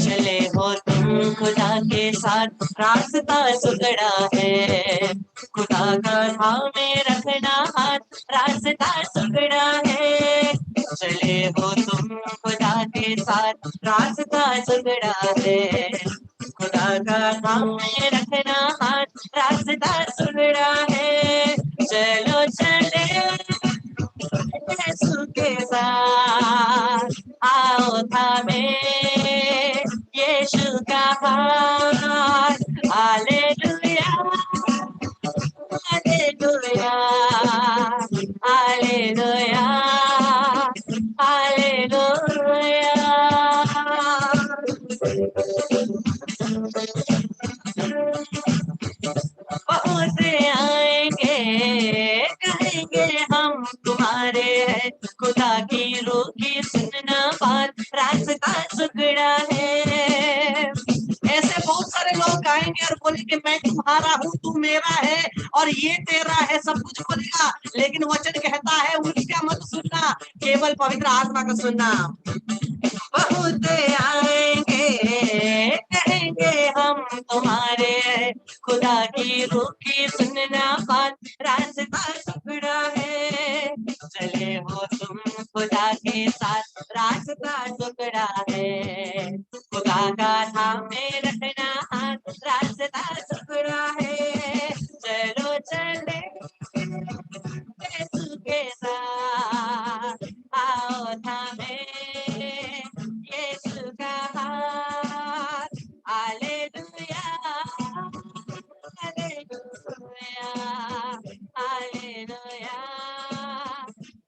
चले हो तुम खुदा के साथ, रास्ता सुगड़ा है। खुदा का थामे रखना हाथ, रास्ता सुगड़ा है। चले हो तुम खुदा के साथ, रास्ता सुगड़ा है। खुदा का थामे रखना हाथ, रास्ता सुगड़ा है। चलो चले यीशु के साथ, आओ थामे यीशु का हाथ। Hallelujah hallelujah hallelujah hallelujah. बहुत आएंगे कहेंगे हम तुम्हारे हैं, खुदा की रूह की सुनना बात, रास्ता सुगड़ा है। ऐसे बहुत सारे लोग गाएंगे और बोलेंगे मैं तुम्हारा हूँ तू मेरा है और ये तेरा है, सब कुछ बोलेगा, लेकिन वचन कहता है उनका मत सुनना, केवल पवित्र आत्मा का सुनना। बहुत आएंगे कहेंगे हम तुम्हारे हैं, खुदा की रूह की सुनना बात, रास्ता सुगड़ा है। चले हो तुम खुदा के साथ, रास्ता सुगड़ा है। खुदा का थामे रखना हाथ, रास्ता सुगड़ा है। चलो चले यीशु के साथ, आओ थामे यीशु का हाथ। Hallelujah hallelujah hallelujah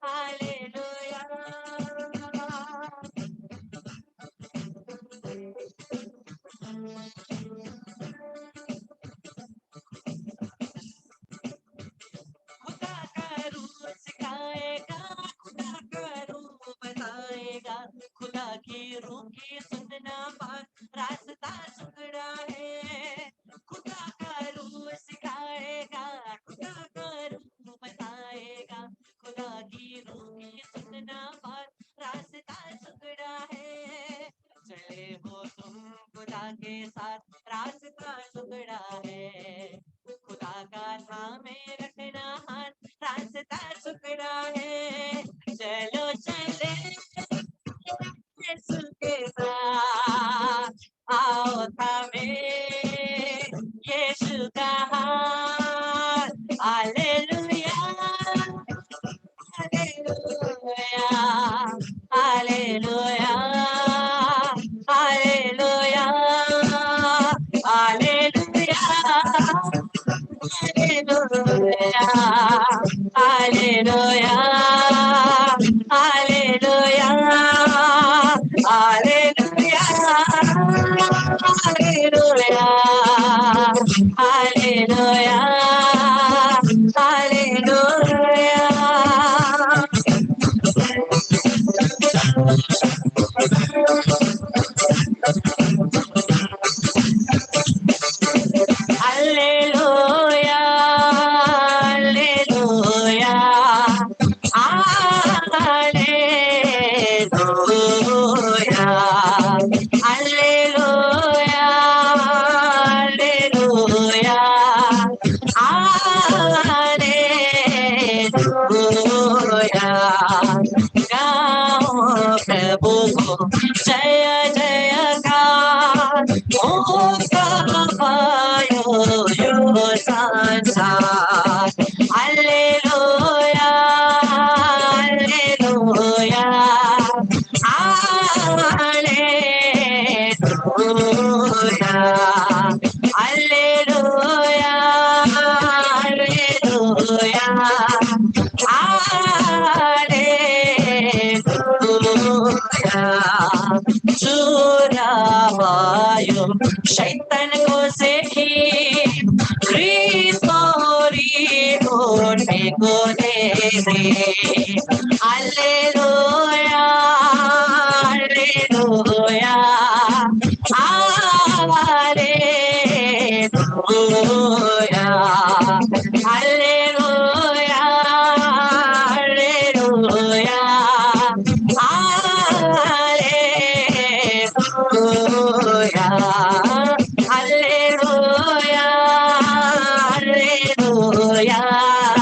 hallelujah. खुदा का रूह सिखाएगा, खुदा का रूह बताएगा, खुदा की रूह की सुनना बात, रास्ता सुगड़ा है। खुदा का रूह सिखाएगा, खुदा का रूह बताएगा, खुदा की रूह की सुनना बात, रास्ता सुगड़ा है। चले हो तुम खुदा के साथ, रास्ता सुगड़ा है। खुदा का थामे रखना हाथ, रास्ता सुगड़ा है। चलो चले यीशु के साथ, आओ थामे यीशु का हाथ। Hallelujah hallelujah hallelujah hallelujah hallelujah hallelujah hallelujah hallelujah hallelujah hallelujah hallelujah hallelujah hallelujah hallelujah hallelujah hallelujah. गाओ प्रभु को जय जयकार, ओ पायो यो संसार। Hallelujah hallelujah hallelujah hallelujah hallelujah hallelujah. चुरावायो शैतान को सेठी, रितोरी होने को दे दे। Hallelujah hallelujah hallelujah hallelujah hallelujah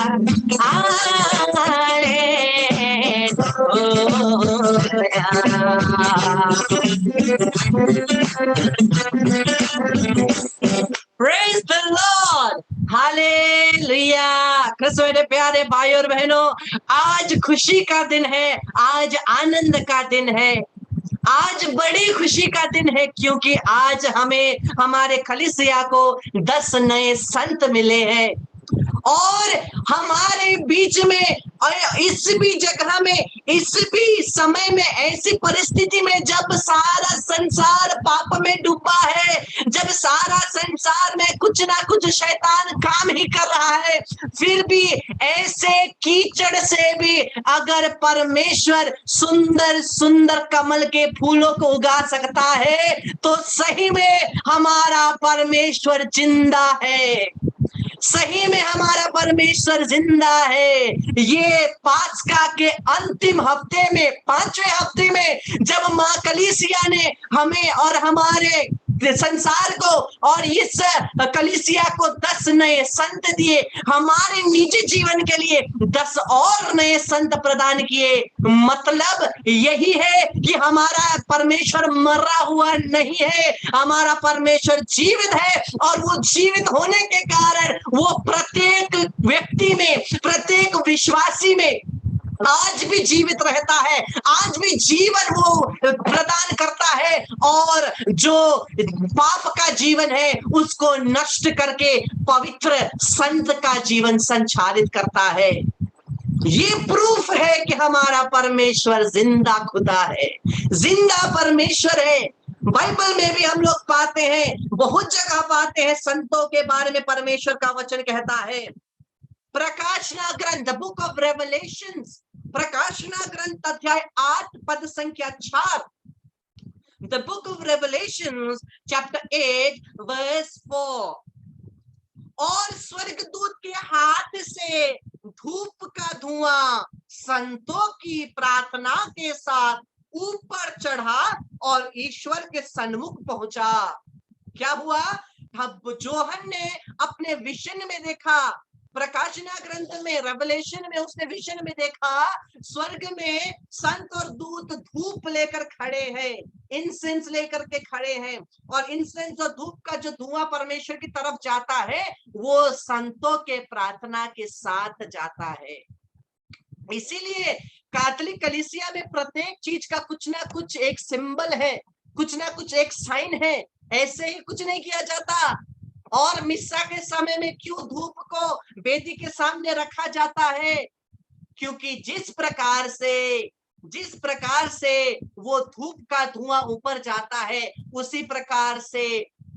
Praise the Lord! Hallelujah! क्रिस्त मेरे प्यारे भाई और बहनों, आज खुशी का दिन है, आज आनंद का दिन है, आज बड़ी खुशी का दिन है, क्योंकि आज हमें हमारे कलीसिया को 10 नए संत मिले हैं और हमारे बीच में, इस भी जगह में, इस भी समय में, ऐसी परिस्थिति में जब सारा संसार पाप में डूबा है, जब सारा संसार में कुछ ना कुछ शैतान काम ही कर रहा है, फिर भी ऐसे कीचड़ से भी अगर परमेश्वर सुंदर सुंदर कमल के फूलों को उगा सकता है, तो सही में हमारा परमेश्वर जिंदा है। सही में हमारा परमेश्वर जिंदा है। ये पास्का के अंतिम हफ्ते में, 5वें हफ्ते में, जब मां कलीसिया ने हमें और हमारे संसार को और इस कलीसिया को 10 नए संत दिए, हमारे निजी जीवन के लिए 10 और नए संत प्रदान किए। मतलब यही है कि हमारा परमेश्वर मरा हुआ नहीं है, हमारा परमेश्वर जीवित है और वो जीवित होने के कारण वो प्रत्येक व्यक्ति में, प्रत्येक विश्वासी में आज भी जीवित रहता है, आज भी जीवन वो प्रदान करता है और जो पाप का जीवन है उसको नष्ट करके पवित्र संत का जीवन संचालित करता है। ये प्रूफ है कि हमारा परमेश्वर जिंदा खुदा है, जिंदा परमेश्वर है। बाइबल में भी हम लोग पाते हैं, बहुत जगह पाते हैं, संतों के बारे में परमेश्वर का वचन कहता है। प्रकाशना ग्रंथ, द बुक ऑफ रेवलेशंस, प्रकाशना ग्रंथ अध्याय 8 पद संख्या 4, the book of revelations chapter 8 verse 4। और स्वर्गदूत के हाथ से धूप का धुआं संतों की प्रार्थना के साथ ऊपर चढ़ा और ईश्वर के सन्मुख पहुंचा। क्या हुआ? अब जोहन ने अपने विजन में देखा, प्रकाशना ग्रंथ में, रेवलेशन में उसने विजन में देखा, स्वर्ग में संत और दूत धूप लेकर खड़े हैं, इंसेंस लेकर के खड़े हैं, और इंसेंस और धूप का जो धुआं परमेश्वर की तरफ जाता है वो संतों के प्रार्थना के साथ जाता है। इसीलिए कैथोलिक कलीसिया में प्रत्येक चीज का कुछ ना कुछ एक सिंबल है, कुछ ना कुछ एक साइन है, ऐसे ही कुछ नहीं किया जाता। और मिस्सा के समय में क्यों धूप को वेदी के सामने रखा जाता है? क्योंकि जिस प्रकार से वो धूप का धुआं ऊपर जाता है, उसी प्रकार से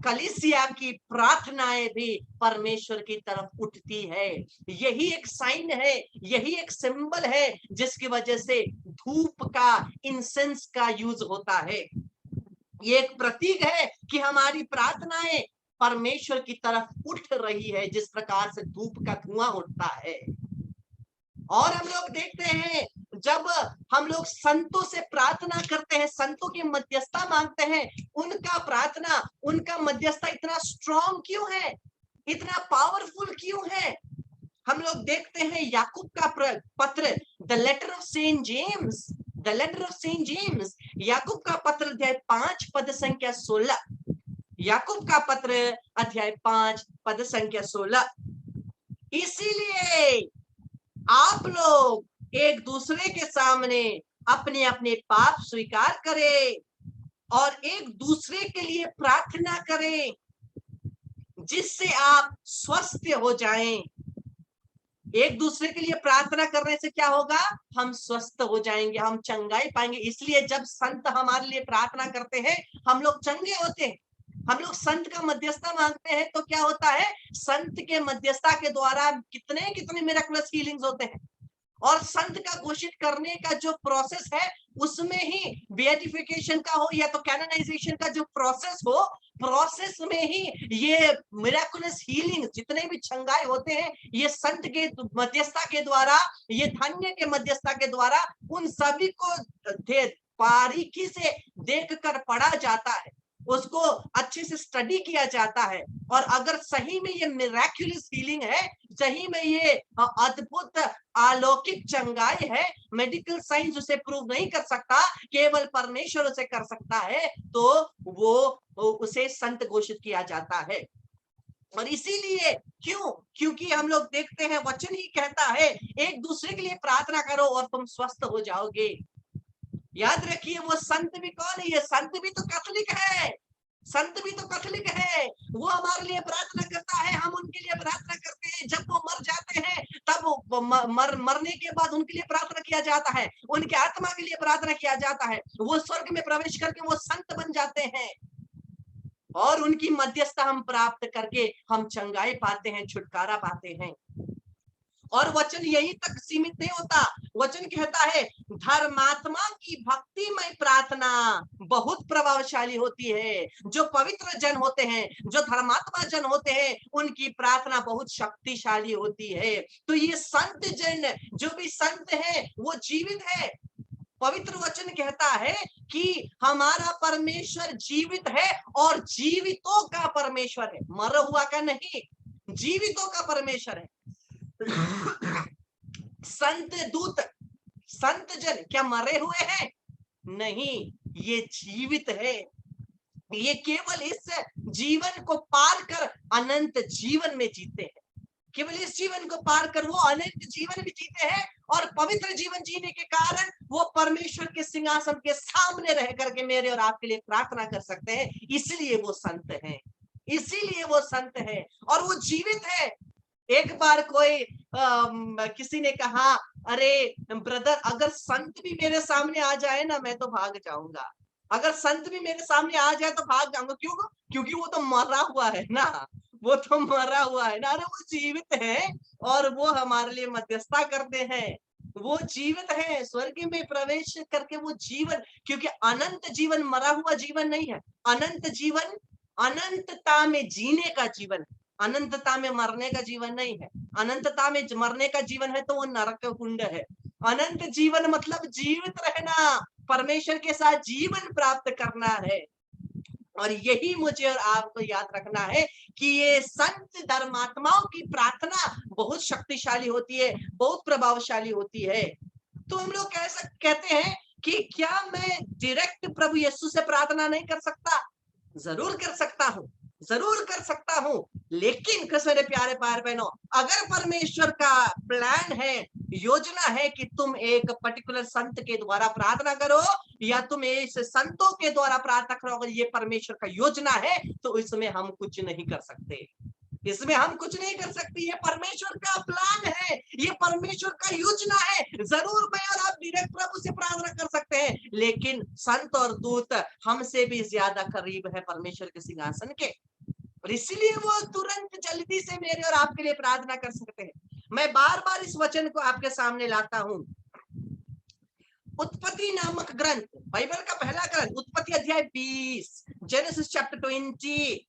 कलीसिया की प्रार्थनाएं भी परमेश्वर की तरफ उठती है। यही एक साइन है, यही एक सिंबल है जिसकी वजह से धूप का, इंसेंस का यूज होता है। ये एक प्रतीक है कि हमारी प्रार्थनाएं परमेश्वर की तरफ उठ रही है, जिस प्रकार से धूप का धुआं उठता है। और हम लोग देखते हैं, जब हम लोग संतों से प्रार्थना करते हैं, संतों की मध्यस्थता मांगते हैं, उनका प्रार्थना, उनका मध्यस्थता इतना स्ट्रॉन्ग क्यों है, इतना पावरफुल क्यों है? हम लोग देखते हैं याकूब का पत्र, the letter of Saint James, the letter of Saint James, याकूब का पत्र अध्याय 5 पद संख्या 16, याकूब का पत्र अध्याय 5 पद संख्या 16। इसीलिए आप लोग एक दूसरे के सामने अपने अपने पाप स्वीकार करें और एक दूसरे के लिए प्रार्थना करें, जिससे आप स्वस्थ हो जाएं। एक दूसरे के लिए प्रार्थना करने से क्या होगा? हम स्वस्थ हो जाएंगे, हम चंगाई पाएंगे। इसलिए जब संत हमारे लिए प्रार्थना करते हैं, हम लोग चंगे होते हैं। हम लोग संत का मध्यस्थता मांगते हैं तो क्या होता है? संत के मध्यस्थता के द्वारा कितने कितने मिरेकलस हीलिंग्स होते हैं। और संत का घोषित करने का जो प्रोसेस है, उसमें ही बेटिफिकेशन का हो या तो कैनोनाइजेशन का जो प्रोसेस हो, प्रोसेस में ही ये मिरेकुलस हीलिंग, जितने भी चंगाई होते हैं, ये संत के मध्यस्थता के द्वारा, ये धन्य के मध्यस्थता के द्वारा उन सभी को बारीकी से देखकर पढ़ा जाता है। उसको अच्छे से स्टडी किया जाता है। और अगर सही में ये मिराक्युलस हीलिंग है, सही में ये अद्भुत अलौकिक चंगाई है, मेडिकल साइंस उसे प्रूव नहीं कर सकता, केवल परमेश्वर उसे कर सकता है, तो वो उसे संत घोषित किया जाता है। और इसीलिए क्यों? क्योंकि हम लोग देखते हैं वचन ही कहता है एक दूसरे के लिए प्रार्थना करो और तुम स्वस्थ हो जाओगे। याद रखिए वो संत भी कौन है? ये संत भी तो कैथोलिक है, संत भी तो कैथोलिक है। वो हमारे लिए प्रार्थना करता है, हम उनके लिए प्रार्थना करते हैं। जब वो मर जाते हैं तब मरने के बाद उनके लिए प्रार्थना किया जाता है, उनके आत्मा के लिए प्रार्थना किया जाता है। वो स्वर्ग में प्रवेश करके वो संत बन जाते हैं और उनकी मध्यस्थता हम प्राप्त करके हम चंगाई पाते हैं, छुटकारा पाते हैं। और वचन यही तक सीमित नहीं होता, वचन कहता है धर्मात्मा की भक्तिमय प्रार्थना बहुत प्रभावशाली होती है। जो पवित्र जन होते हैं, जो धर्मात्मा जन होते हैं, उनकी प्रार्थना बहुत शक्तिशाली होती है। तो ये संत जन, जो भी संत है वो जीवित है। पवित्र वचन कहता है कि हमारा परमेश्वर जीवित है और जीवितों का परमेश्वर है, मरा हुआ का नहीं, जीवितों का परमेश्वर है। संत दूत, संत जन क्या मरे हुए हैं? नहीं, ये जीवित है। ये केवल इस जीवन को पार कर अनंत जीवन में जीते हैं। केवल इस जीवन को पार कर वो अनंत जीवन भी जीते हैं और पवित्र जीवन जीने के कारण वो परमेश्वर के सिंहासन के सामने रह करके मेरे और आपके लिए प्रार्थना कर सकते हैं। इसलिए वो संत हैं, इसीलिए वो संत है और वो जीवित है। एक बार कोई किसी ने कहा, अरे ब्रदर, अगर संत भी मेरे सामने आ जाए ना, मैं तो भाग जाऊंगा। अगर संत भी मेरे सामने आ जाए तो भाग जाऊंगा। क्यों? क्योंकि वो तो मरा हुआ है ना, वो तो मरा हुआ है ना। अरे वो जीवित है और वो हमारे लिए मध्यस्थता करते हैं। वो जीवित है, स्वर्ग में प्रवेश करके वो जीवन, क्योंकि अनंत जीवन मरा हुआ जीवन नहीं है। अनंत जीवन अनंतता में जीने का जीवन है, अनंतता में मरने का जीवन नहीं है। अनंतता में मरने का जीवन है तो वो नरक कुंड है। अनंत जीवन मतलब जीवित रहना, परमेश्वर के साथ जीवन प्राप्त करना है। और यही मुझे और आपको याद रखना है कि ये संत धर्मात्माओं की प्रार्थना बहुत शक्तिशाली होती है, बहुत प्रभावशाली होती है। तो हम लोग कैसा कहते हैं कि क्या मैं डायरेक्ट प्रभु यीशु से प्रार्थना नहीं कर सकता? जरूर कर सकता हूं, जरूर कर सकता हूं। लेकिन मेरे प्यारे भाई बहनों, अगर परमेश्वर का प्लान है, योजना है कि तुम एक पर्टिकुलर संत के द्वारा प्रार्थना करो या तुम इस संतों के द्वारा प्रार्थना करो, अगर ये परमेश्वर का योजना है तो इसमें हम कुछ नहीं कर सकते, इसमें हम कुछ नहीं कर सकते। ये परमेश्वर का प्लान है, ये परमेश्वर का योजना है। जरूर मैं और आप डायरेक्ट प्रभु से प्रार्थना कर सकते हैं, लेकिन संत और दूत हमसे भी ज्यादा करीब है परमेश्वर के सिंहासन के, और इसीलिए वो तुरंत जल्दी से मेरे और आपके लिए प्रार्थना कर सकते हैं। मैं बार बार इस वचन को आपके सामने लाता हूं। उत्पत्ति नामक ग्रंथ, बाइबल का पहला ग्रंथ, उत्पत्ति अध्याय 20, जेनेसिस चैप्टर 20,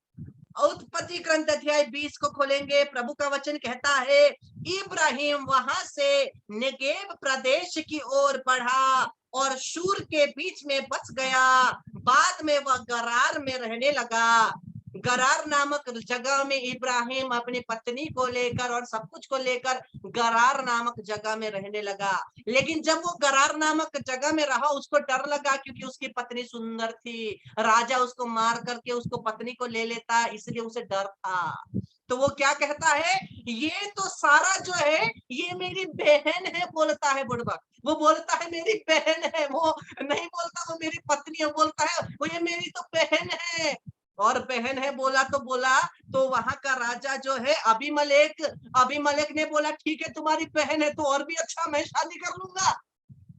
उत्पत्ति ग्रंथ अध्याय 20 को खोलेंगे। प्रभु का वचन कहता है, इब्राहिम वहां से नेगेव प्रदेश की ओर बढ़ा और शूर के बीच में बस गया। बाद में वह गरार में रहने लगा। गरार नामक जगह में इब्राहिम अपनी पत्नी को लेकर और सब कुछ को लेकर गरार नामक जगह में रहने लगा। लेकिन जब वो गरार नामक जगह में रहा, उसको डर लगा क्योंकि उसकी पत्नी सुंदर थी। राजा उसको मार करके उसको पत्नी को ले लेता, इसलिए उसे डर था। तो वो क्या कहता है, ये तो सारा जो है ये मेरी बहन है, बोलता है बुड़बक। वो बोलता है मेरी बहन है, वो नहीं बोलता वो मेरी पत्नी है, बोलता है वो ये मेरी तो बहन है। और बहन है बोला तो बोला, तो वहां का राजा जो है अबीमेलेक ने बोला, ठीक है तुम्हारी बहन है तो और भी अच्छा, मैं शादी कर लूंगा,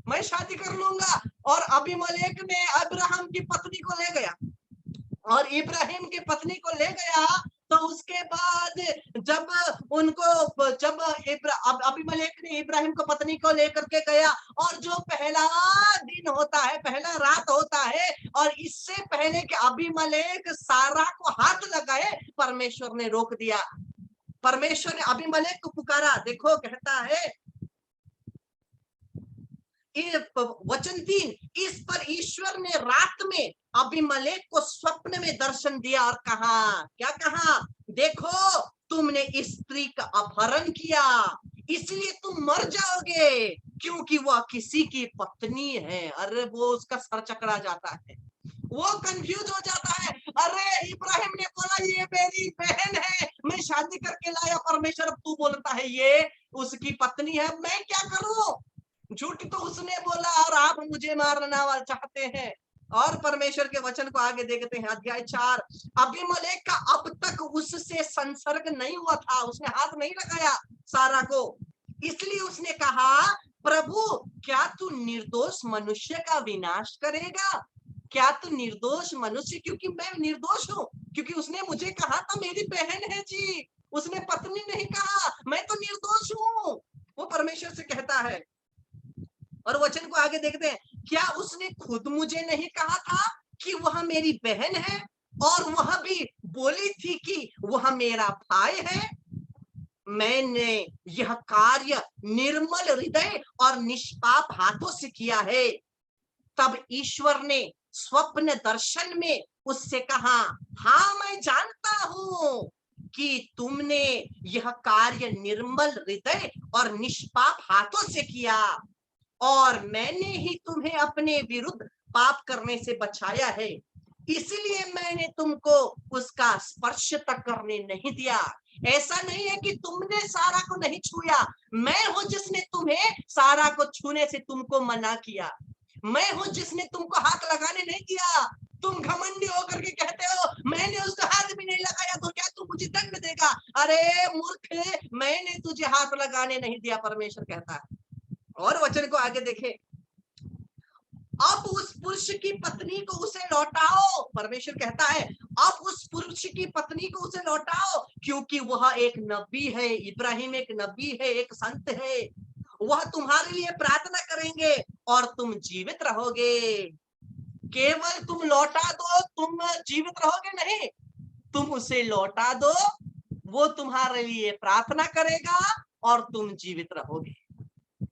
मैं शादी कर लूंगा। और अबीमेलेक ने अब्राहम की पत्नी को ले गया, और इब्राहिम की पत्नी को ले गया। तो उसके बाद जब अबीमेलेक ने इब्राहिम को पत्नी को लेकर के गया, और जो पहला दिन होता है, पहला रात होता है, और इससे पहले कि अबीमेलेक सारा को हाथ लगाए, परमेश्वर ने रोक दिया। परमेश्वर ने अबीमेलेक को पुकारा। देखो कहता है वचन 3, इस पर ईश्वर ने रात में अबीमेलेक को स्वप्न में दर्शन दिया और कहा, क्या कहा? देखो, तुमने इस स्त्री का अपहरण किया, इसलिए तुम मर जाओगे, क्योंकि वह किसी की पत्नी है। अरे वो उसका सर चकरा जाता है, वो कंफ्यूज हो जाता है। अरे इब्राहिम ने बोला ये मेरी बहन है, मैं शादी करके लाया परमेश्वर, अब तू बोलता है ये उसकी पत्नी है, मैं क्या करूं? झूठ तो उसने बोला और आप मुझे मारना चाहते हैं। और परमेश्वर के वचन को आगे देखते हैं, अध्याय 4। अबीमेलेक का अब तक उससे संसर्ग नहीं हुआ था, उसने हाथ नहीं लगाया सारा को, इसलिए उसने कहा, प्रभु क्या तू निर्दोष मनुष्य का विनाश करेगा? क्या तू निर्दोष मनुष्य, क्योंकि मैं निर्दोष हूँ, क्योंकि उसने मुझे कहा था मेरी बहन है जी, उसने पत्नी नहीं कहा, मैं तो निर्दोष हूँ, वो परमेश्वर से कहता है। और वचन को आगे देखते हैं, क्या उसने खुद मुझे नहीं कहा था कि वह मेरी बहन है, और वह भी बोली थी कि वह मेरा भाई है? मैंने यह कार्य निर्मल हृदय और निष्पाप हाथों से किया है। तब ईश्वर ने स्वप्न दर्शन में उससे कहा, हाँ मैं जानता हूं कि तुमने यह कार्य निर्मल हृदय और निष्पाप हाथों से किया, और मैंने ही तुम्हें अपने विरुद्ध पाप करने से बचाया है, इसलिए मैंने तुमको उसका स्पर्श तक करने नहीं दिया। ऐसा नहीं है कि तुमने सारा को नहीं छुआ, मैं हूं जिसने तुम्हें सारा को छूने से तुमको मना किया, मैं हूं जिसने तुमको हाथ लगाने नहीं दिया। तुम घमंडी होकर के कहते हो मैंने उसका हाथ भी नहीं लगाया, तो क्या तू मुझे दंड देगा? अरे मूर्ख, मैंने तुझे हाथ लगाने नहीं दिया, परमेश्वर कहता है। और वचन को आगे देखें, अब उस पुरुष की पत्नी को उसे लौटाओ, परमेश्वर कहता है, अब उस पुरुष की पत्नी को उसे लौटाओ, क्योंकि वह एक नबी है, इब्राहिम एक नबी है, एक संत है, वह तुम्हारे लिए प्रार्थना करेंगे और तुम जीवित रहोगे। केवल तुम लौटा दो, तुम जीवित रहोगे नहीं, तुम उसे लौटा दो, वो तुम्हारे लिए प्रार्थना करेगा और तुम जीवित रहोगे।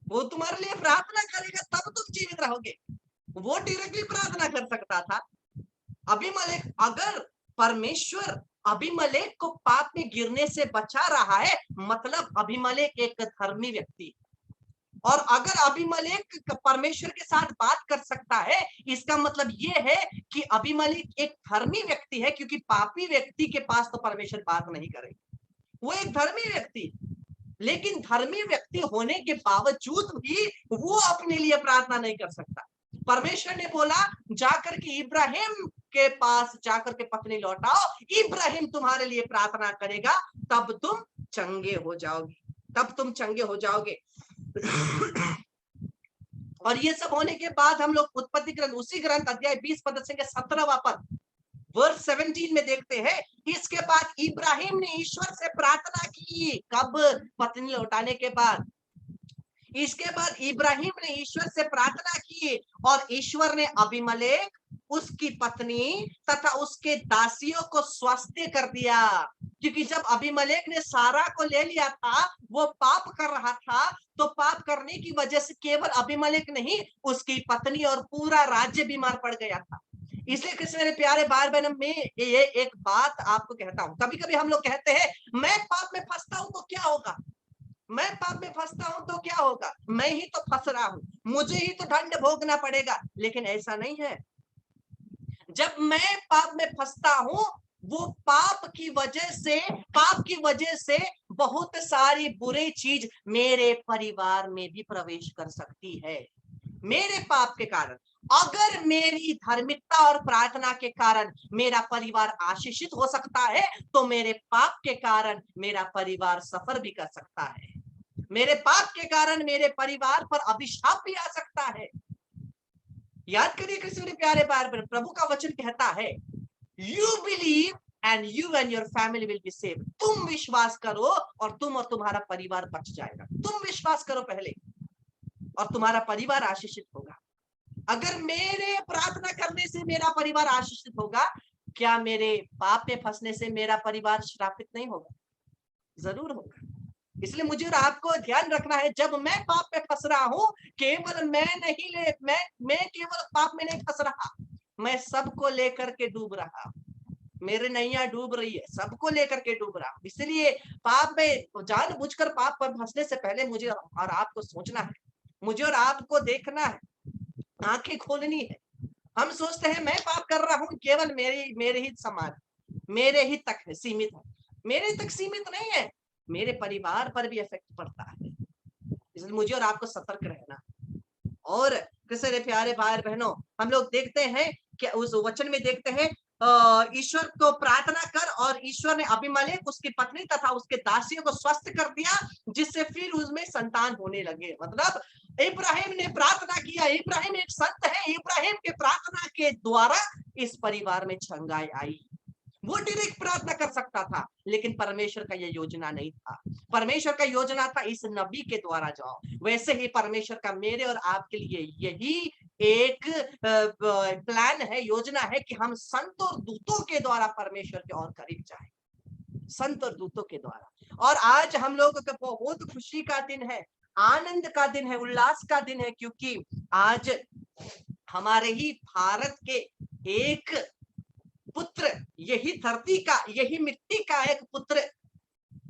वो तुम्हारे लिए प्रार्थना करेगा तब तुम जीवित रहोगे। वो डायरेक्टली प्रार्थना कर सकता था। अबीमेलेक, अगर परमेश्वर अबीमेलेक को पाप में गिरने से बचा रहा है, मतलब अबीमेलेक एक धर्मी व्यक्ति, और अगर अबीमेलेक परमेश्वर के साथ बात कर सकता है, इसका मतलब ये है कि अबीमेलेक एक धर्मी व्यक्ति है, क्योंकि पापी व्यक्ति के पास तो परमेश्वर बात नहीं करेगा। वो एक धर्मी व्यक्ति, लेकिन धर्मी व्यक्ति होने के बावजूद भी वो अपने लिए प्रार्थना नहीं कर सकता। परमेश्वर ने बोला जाकर के इब्राहिम के पास जाकर के पत्नी लौटाओ, इब्राहिम तुम्हारे लिए प्रार्थना करेगा, तब तुम चंगे हो जाओगे, तब तुम चंगे हो जाओगे। और ये सब होने के बाद हम लोग उत्पत्ति ग्रंथ, उसी ग्रंथ अध्याय 20 पद से 17वां पद वर्स 17 में देखते हैं, इसके बाद इब्राहिम ने ईश्वर से प्रार्थना की, कब? पत्नी लौटाने के बाद। इसके बाद इब्राहिम ने ईश्वर से प्रार्थना की और ईश्वर ने अबीमेलेक, उसकी पत्नी तथा उसके दासियों को स्वस्थ कर दिया, क्योंकि जब अबीमेलेक ने सारा को ले लिया था, वो पाप कर रहा था, तो पाप करने की वजह से केवल अबीमेलेक नहीं, उसकी पत्नी और पूरा राज्य बीमार पड़ गया था। इसलिए कृष्ण मेरे प्यारे भाई बहन, में ये एक बात आपको कहता हूं, कभी कभी हम लोग कहते हैं मैं पाप में फंसता हूं तो क्या होगा, मैं पाप में फंसता हूं तो क्या होगा, मैं ही तो फंस रहा हूं, मुझे ही तो दंड भोगना पड़ेगा। लेकिन ऐसा नहीं है। जब मैं पाप में फंसता हूं, वो पाप की वजह से बहुत सारी बुरी चीज मेरे परिवार में भी प्रवेश कर सकती है। मेरे पाप के कारण, अगर मेरी धार्मिकता और प्रार्थना के कारण मेरा परिवार आशीषित हो सकता है, तो मेरे पाप के कारण मेरा परिवार सफर भी कर सकता है। मेरे पाप के कारण मेरे परिवार पर अभिशाप भी आ सकता है। याद करिए कृष्ण मेरे प्यारे भाई, प्रभु का वचन कहता है, you believe and you and your family will be saved. तुम विश्वास करो और तुम और तुम्हारा परिवार बच जाएगा। तुम विश्वास करो पहले और तुम्हारा परिवार आशीषित होगा। अगर मेरे प्रार्थना करने से मेरा परिवार आशीषित होगा, क्या मेरे पाप में फंसने से मेरा परिवार श्रापित नहीं होगा? जरूर होगा। इसलिए मुझे और आपको ध्यान रखना है, जब मैं पाप में फंस रहा हूं, केवल मैं केवल पाप में नहीं फंस रहा, मैं सबको लेकर के डूब रहा, मेरे नैया डूब रही है, सबको लेकर के डूब रहा। इसलिए पाप में जानबूझकर पाप पर फंसने से पहले मुझे और आपको सोचना है, मुझे और आपको देखना है, आंखें खोलनी है। हम सोचते हैं मैं पाप कर रहा हूं, केवल मेरे ही समान, मेरे ही तक है, सीमित है। मेरे तक सीमित नहीं है, मेरे परिवार पर भी इफेक्ट पड़ता है। इसलिए मुझे और आपको सतर्क रहना। और कृष्ण प्यारे भाई बहनों, हम लोग देखते हैं कि उस वचन में देखते हैं, ईश्वर को प्रार्थना कर, और ईश्वर ने अबीमेलेक, उसकी पत्नी तथा उसके दासियों को स्वस्थ कर दिया, जिससे फिर उसमें संतान होने लगे। मतलब इब्राहिम ने प्रार्थना किया, इब्राहिम एक संत है, इब्राहिम के प्रार्थना के द्वारा इस परिवार में छंगाई आई। वो डायरेक्ट प्रार्थना कर सकता था, लेकिन परमेश्वर का यह योजना नहीं था। परमेश्वर का योजना था इस नबी के द्वारा जाओ। वैसे ही परमेश्वर का मेरे और आपके लिए यही एक प्लान है, योजना है कि हम संत और दूतों के द्वारा परमेश्वर के और करीब जाएं, संत और दूतों के द्वारा। और आज हम लोगों का बहुत खुशी का दिन है, आनंद का दिन है, उल्लास का दिन है, क्योंकि आज हमारे ही भारत के एक पुत्र, यही धरती का, यही मिट्टी का एक पुत्र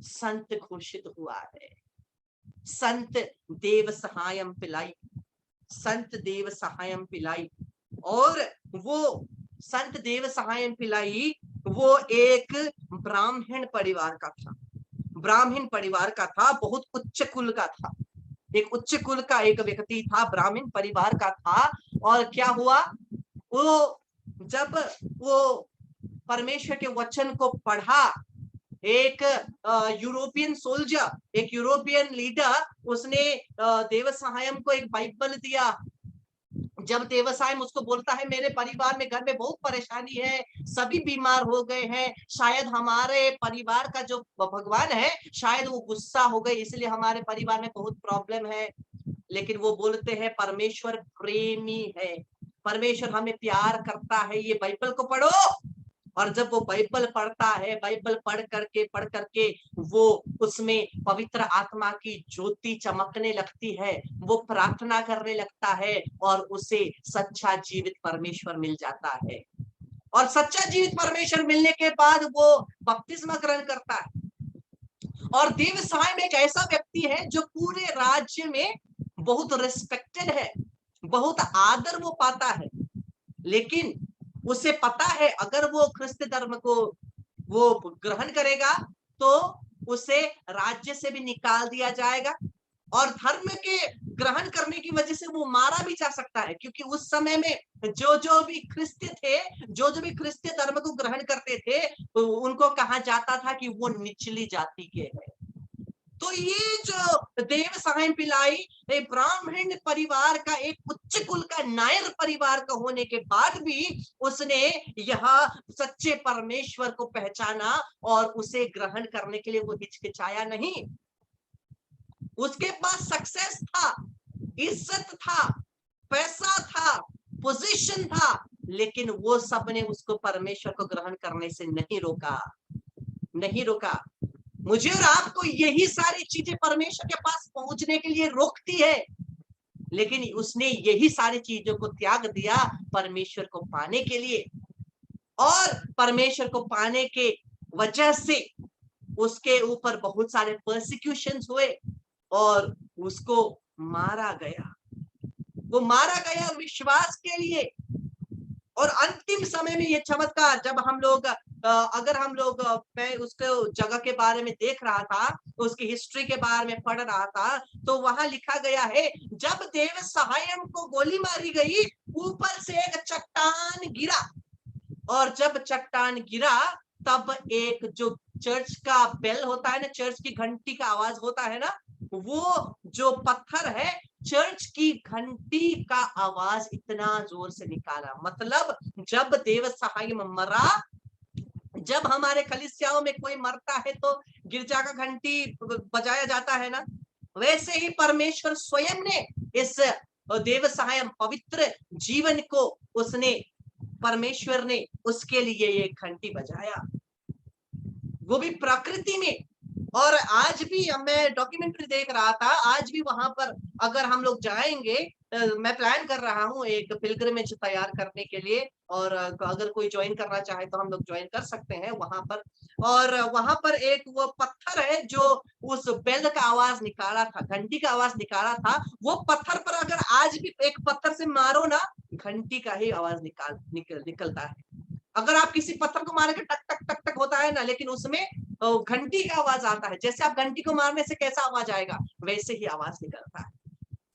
संत घोषित हुआ है। संत देव सहायम पिलाई, संत देव सहायम पिलाई। और वो संत देव सहायम पिलाई वो एक ब्राह्मण परिवार का था, ब्राह्मण परिवार का था, बहुत उच्च कुल का था, एक उच्च कुल का एक व्यक्ति था, ब्राह्मण परिवार का था। और क्या हुआ, वो जब वो परमेश्वर के वचन को पढ़ा, एक यूरोपियन सोल्जर, एक यूरोपियन लीडर, उसने देव सहायम को एक बाइबल दिया। जब देवसायम उसको बोलता है, मेरे परिवार में, घर में बहुत परेशानी है, सभी बीमार हो गए हैं, शायद हमारे परिवार का जो भगवान है शायद वो गुस्सा हो गए, इसलिए हमारे परिवार में बहुत प्रॉब्लम है। लेकिन वो बोलते हैं परमेश्वर प्रेमी है, परमेश्वर हमें प्यार करता है, ये बाइबल को पढ़ो। और जब वो बाइबल पढ़ता है, बाइबल पढ़ करके वो उसमें पवित्र आत्मा की ज्योति चमकने लगती है, वो प्रार्थना करने लगता है, और उसे सच्चा जीवित परमेश्वर मिल जाता है। और सच्चा जीवित परमेश्वर मिलने के बाद वो बपतिस्मा ग्रहण करता है। और देव सहायम एक ऐसा व्यक्ति है जो पूरे राज्य में बहुत रिस्पेक्टेड है, बहुत आदर वो पाता है। लेकिन उसे पता है अगर वो ख्रिस्त धर्म को वो ग्रहण करेगा तो उसे राज्य से भी निकाल दिया जाएगा, और धर्म के ग्रहण करने की वजह से वो मारा भी जा सकता है। क्योंकि उस समय में जो भी ख्रिस्त थे, जो भी ख्रिस्त धर्म को ग्रहण करते थे, तो उनको कहा जाता था कि वो निचली जाति के हैं। तो ये जो देव सहायम पिलाई ब्राह्मण परिवार का, एक उच्च कुल का, नायर परिवार का होने के बाद भी उसने यह सच्चे परमेश्वर को पहचाना और उसे ग्रहण करने के लिए वो हिचकिचाया नहीं। उसके पास सक्सेस था, इज्जत था, पैसा था, पोजीशन था, लेकिन वो सब ने उसको परमेश्वर को ग्रहण करने से नहीं रोका, नहीं रोका। मुझे और आपको यही सारी चीजें परमेश्वर के पास पहुंचने के लिए रोकती है, लेकिन उसने यही सारी चीजों को त्याग दिया परमेश्वर को पाने के लिए। और परमेश्वर को पाने के वजह से उसके ऊपर बहुत सारे परसिक्यूशंस हुए और उसको मारा गया, वो मारा गया विश्वास के लिए। और अंतिम समय में ये चमत्कार, जब हम लोग अगर हम लोग मैं उसके जगह के बारे में देख रहा था, उसकी हिस्ट्री के बारे में पढ़ रहा था, तो वहां लिखा गया है जब देव सहायम को गोली मारी गई, ऊपर से एक चट्टान गिरा, और जब चट्टान गिरा तब एक जो चर्च का बेल होता है ना, चर्च की घंटी का आवाज होता है ना, वो जो पत्थर है, चर्च की घंटी का आवाज इतना जोर से निकाला। मतलब जब देव सहायम मरा, जब हमारे कलीसियाओं में कोई मरता है तो गिरजा का घंटी बजाया जाता है ना, वैसे ही परमेश्वर स्वयं ने इस देव सहायम पवित्र जीवन को उसने, परमेश्वर ने उसके लिए ये घंटी बजाया, वो भी प्रकृति में। और आज भी मैं डॉक्यूमेंट्री देख रहा था, आज भी वहां पर अगर हम लोग जाएंगे, मैं प्लान कर रहा हूँ एक पिलग्रिमेज तैयार करने के लिए, और अगर कोई ज्वाइन करना चाहे तो हम लोग ज्वाइन कर सकते हैं वहां पर। और वहां पर एक वो पत्थर है जो उस बेल का आवाज निकाला था, घंटी का आवाज निकाला था, वो पत्थर पर अगर आज भी एक पत्थर से मारो ना, घंटी का ही आवाज निकलता है। अगर आप किसी पत्थर को मारेंगे टक टक टक टक होता है ना, लेकिन उसमें घंटी का आवाज आता है। जैसे आप घंटी को मारने से कैसा आवाज आएगा, वैसे ही आवाज निकलता है।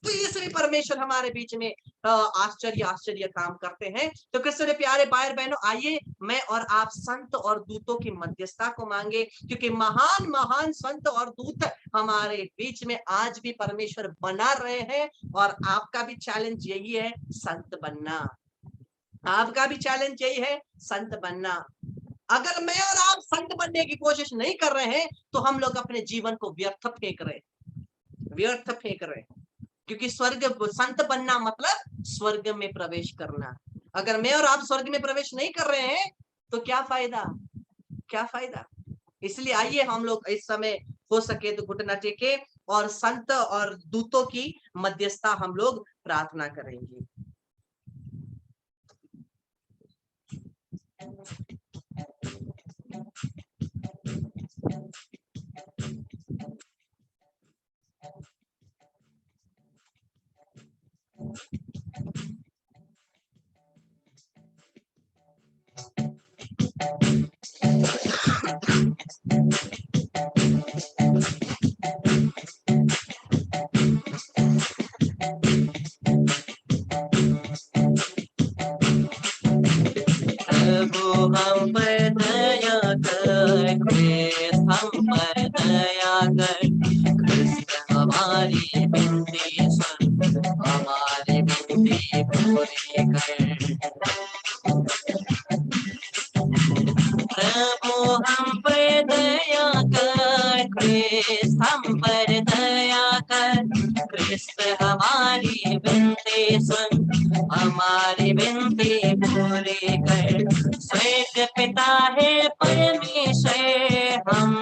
तो इसलिए परमेश्वर हमारे बीच में आश्चर्य आश्चर्य काम करते हैं। तो कृष्ण प्यारे भाई बहनों, आइए मैं और आप संत और दूतों की मध्यस्थता को मांगे, क्योंकि महान महान संत और दूत हमारे बीच में आज भी परमेश्वर बना रहे हैं। और आपका भी चैलेंज यही है, संत बनना। आपका भी चैलेंज यही है, संत बनना। अगर मैं और आप संत बनने की कोशिश नहीं कर रहे हैं तो हम लोग अपने जीवन को व्यर्थ फेंक रहे हैं, व्यर्थ फेंक रहे हैं। क्योंकि स्वर्ग, संत बनना मतलब स्वर्ग में प्रवेश करना। अगर मैं और आप स्वर्ग में प्रवेश नहीं कर रहे हैं तो क्या फायदा, क्या फायदा। इसलिए आइए हम लोग इस समय हो सके तो घुटना टेके और संत और दूतों की मध्यस्थता हम लोग प्रार्थना करेंगे। प्रभु हम पर दया कर, कृष्ण हम पर दया कर, कृष्ण हमारी विनती सुन, हमारी विनती पूरी कर। प्रभु हम पर दया कर, कृष्ण हम पर दया कर, कृष्ण हमारी विनती सुन, हमारी विनती पूरी कर। स्वर्ग पिता है परमेश्वर, हम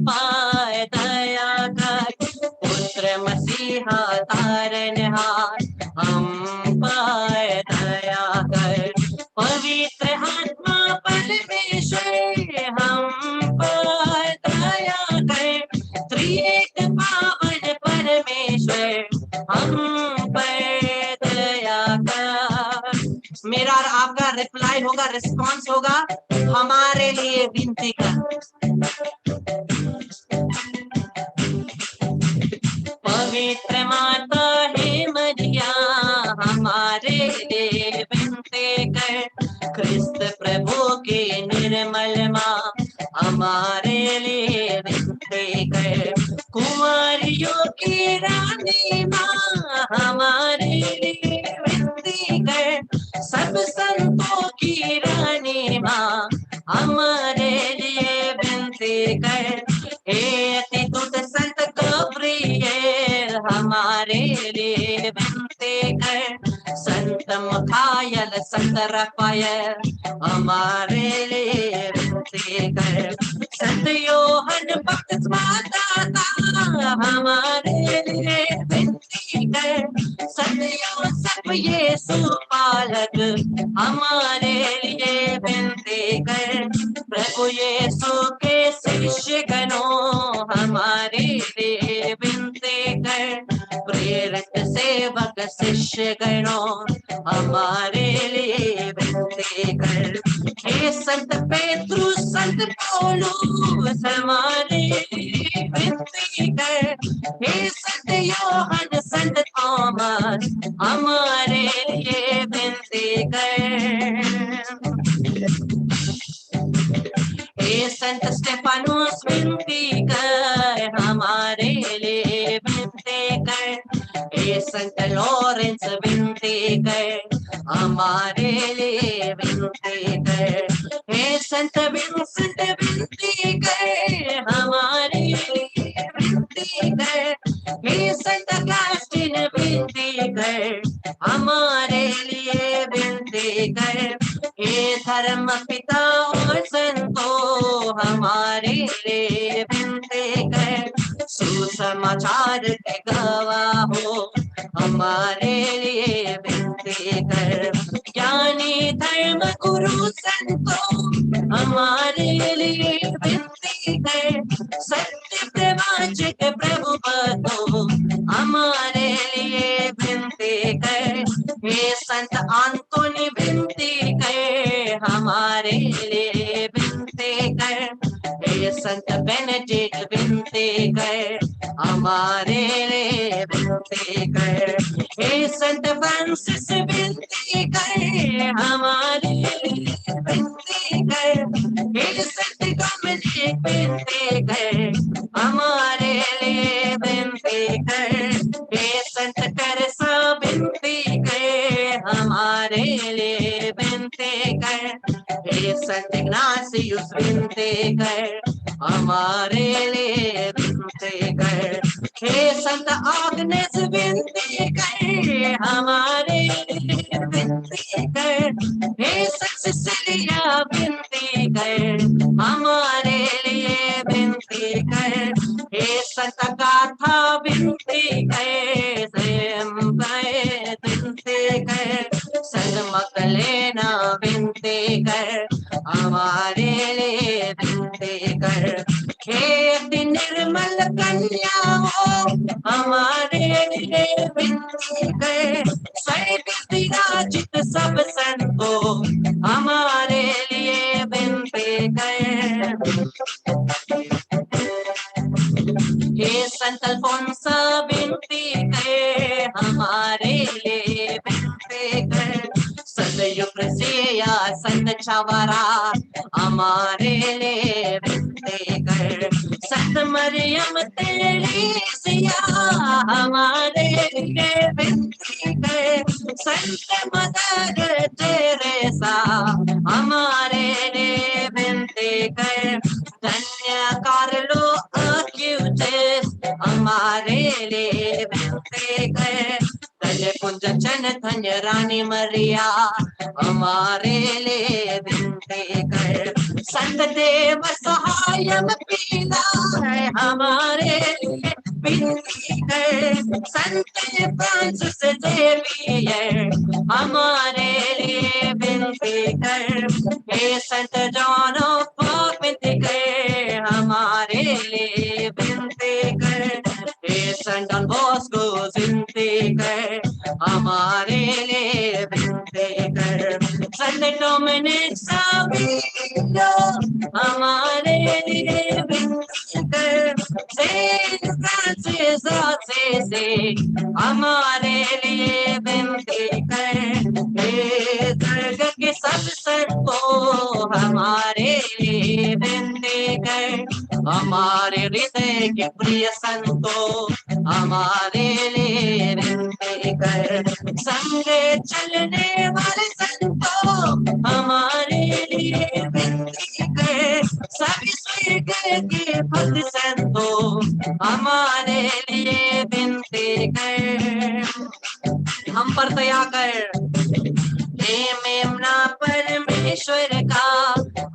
पर दया कर, पुत्र मसीहा तारनहार, हम पर दया कर। पवित्र आत्मा परमेश्वर, हम पर दया कर, त्रिएक पावन परमेश्वर, हम पर दया कर। मेरा और आपका रिप्लाई होगा, रिस्पॉन्स होगा, हमारे लिए विनती कर। पवित्र माता है मरिया, हमारे लिए विनती कर। क्रिस्त प्रभु की निर्मल माँ, हमारे लिए विनती कर। कुंवारियों की रानी माँ, हमारे लिए विनती कर। सब संतों की रानी माँ, हमारे लिए विनती कर। हे अति तुत संत गब्रिएल, हमारे लिए विनती कर। संत मिखाएल, संत रफाएल, हमारे लिए विनती कर। संत योहन बपतिस्मा दाता, हमारे लिए विनती कर। संत योसेफ यीशु पालक, हमारे लिए विनती कर। प्रभु यीशु के शिष्य गणों, हमारे लिए विनती कर। प्रेरित सेवक शिष्य गणों, हमारे लिए विनती कर। हे संत पेतरुस, संत पौलुस, हमारे लिए विनती कर। हे संत योहन, संत थॉमस, हमारे लिए विनती कर। हे संत स्टेफानोस विनती कर, हमारे लिए विनती कर। हे संत लॉरेंस विनती कर, हमारे लिए विनती कर। हे संत विंसेंट विनती कर, हमारे लिए विनती कर। हे संत अगस्टिन विनती कर, हमारे लिए विनती कर। हे धर्म पिता और संतों, हमारे लिए विनती कर। संसार के गवाह हो, हमारे लिए विनती कर। ज्ञानी धर्म गुरु संतों, हमारे लिए विनती कर। सत्य प्रवाचक प्रभु बतो, हमारे लिए विनती कर। हे संत आंतोनी विनती कर, हमारे लिए विनती कर। हे संत बेनेडिक्ट विनती कर, हमारे लिए विनती कर। हे संत फ्रांसिस विनती कर, हमारे लिए विनती कर। हे संत डोमिनिक विनती कर, हमारे लिए विनती कर। हे संत तेरेसा विनती कर, हमारे लिए विनती कर। हे संत इग्नासियस विनती कर, हमारे लिए विनती कर। हे संत आग्नेस विनती कर, हमारे लिए विनती कर। हे संत सिसिलिया विनती कर, हमारे लिए विनती कर। हे संत गाथा विनती कर, विनती कर। संत मकलेना विनती कर, हमारे लिए विनती कर। हे अति निर्मल कन्या हो, हमारे लिए विनती कर। स्वर्ग विराजित सब संतों, हमारे लिए विनती कर। हे संत अल्फोंसा विनती कर, हमारे लिए विनती कर। संत युफ्रेसिया संत छावरा, हमारे लिए विनती कर। संत मरियम तेरेसिया, हमारे लिए विनती कर। संत मदर तेरेसा, हमारे लिए विनती कर। धन्य कार्लो अक्यूटिस, हमारे लिए विनती कर। धन्य कुंजन धन्य रानी मरिया, हमारे लिए विनती कर। संत देव सहायम पीला, हमारे लिए विनती कर। संत फ्रांसिस जेवियर, हमारे लिए विनती कर। हे संत जॉन ऑफ आर्क विनती कर, हमारे लिए विनती कर। हे संत डॉन बॉस्को विनती कर, हमारे लिए विनती कर। संत डोमिनिक सावियो, हमारे लिए विनती कर। सेंट फ्रांसिस असीसी, हमारे लिए विनती कर। हे स्वर्ग के सब संतों, हमारे लिए विनती कर। हमारे हृदय के प्रिय संतों, हमारे लिए विनती कर। संग चलने वाले संतों, हमारे लिए विनती कर। सभी स्वर्ग के भक्त संतों, हमारे लिए विनती कर। हम पर दया कर, हे मेमना परमेश्वर का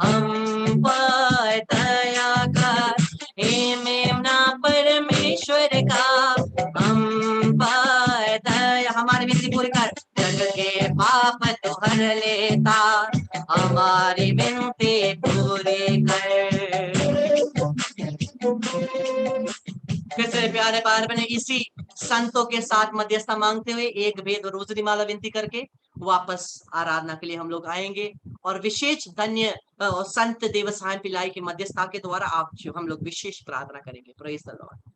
हम पर दया कर। हे मेमना परमेश्वर का हम पर दया, हमारी विनती पूरी कर। जग के पाप तो हर लेता, हमारी विनती पूरी कर। फिर से प्यारे बार बने इसी संतों के साथ मध्यस्थता मांगते हुए एक भेद रोजरी माला विनती करके वापस आराधना के लिए हम लोग आएंगे। और विशेष धन्य संत देवसायन पिल्लाई की मध्यस्थता के द्वारा आप जो हम लोग विशेष प्रार्थना करेंगे। Praise the Lord.